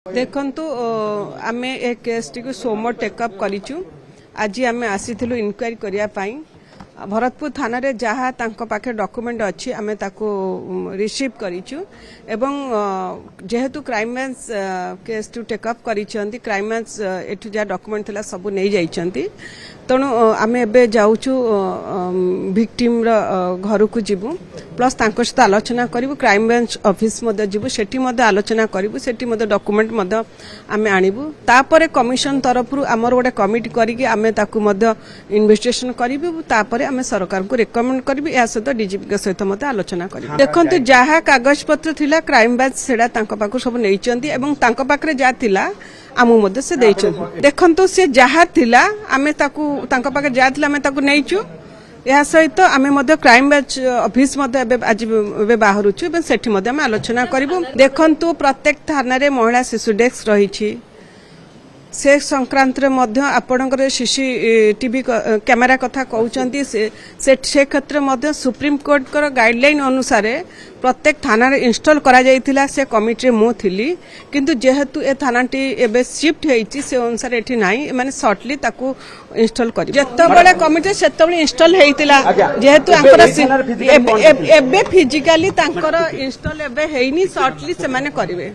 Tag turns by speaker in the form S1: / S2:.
S1: देखंतु आमे ए case T को सोमवार टेकअप करिचु। आज आमे आसीथिलु इनक्वायरी करिया पाई। भरतपुर थाना रे जहाँ तांको पाखे डॉक्यूमेंट अच्छी आमे ताको रिसीव करिचु एवं जेहेतु crime branch case to take up करिचंती क्राइम ब्रांच एठु जा डॉक्यूमेंट थिला सब नै जाइचंती तणु आमे एबे जाउचु विक्टिम रो घर को जिबु प्लस तांको सहित आलोचना करिवु क्राइम ब्रांच ऑफिस मध्ये जिबु सेठी मध्ये आलोचना करिवु सेठी मध्ये डॉक्यूमेंट मध्ये आमे आनिबु तापरे कमिशन तरफरु हमर गोटे कमिटी करिके आमे ताकु मध्ये इन्वेस्टिगेशन करिवु तापरे आमे सरकार को रेकमेंड करबी या सहित डीजीपी के सहित मध्ये आलोचना करिवु। देखंतु जहा कागज पत्र थिला क्राइम ब्रांच सेडा तांको पाकु सब नेइचंती एवं तांको पाकरे जा थिला आमु मध्ये से देइचंती। देखंतु से जहा थिला आमे ताकु तांको पाकरे जा थिला आमे ताकु नेइचु या सहित आमे मध्ये क्राइम ब्रांच ऑफिस मध्ये आज बाहरुछु एवं सेठी मध्ये आमे आलोचना करिवु। देखंतु प्रत्येक थाना रे महिला शिशु डेस्क रहिछि से संक्रांत रे मध्य आपणकर सीसीटीवी कैमेरा कथा कहउचंती से क्षेत्र मध्य सुप्रीम कोर्ट कर गाइडलाइन अनुसार प्रत्येक थाना रे इंस्टॉल करा जाइतिला से कमिटी रे मो थिली किंतु जेहेतु ए थानाटी एबे शिफ्ट हेइची से अनुसार एठी नाही माने शॉर्टली ताकू इंस्टॉल करी जतबेले कमिटी सेतबेले इंस्टॉल हेइतिला जेहेतु आंकर एबे फिजिकली तांकर इंस्टॉल एबे हेइनी शॉर्टली से माने करिवे।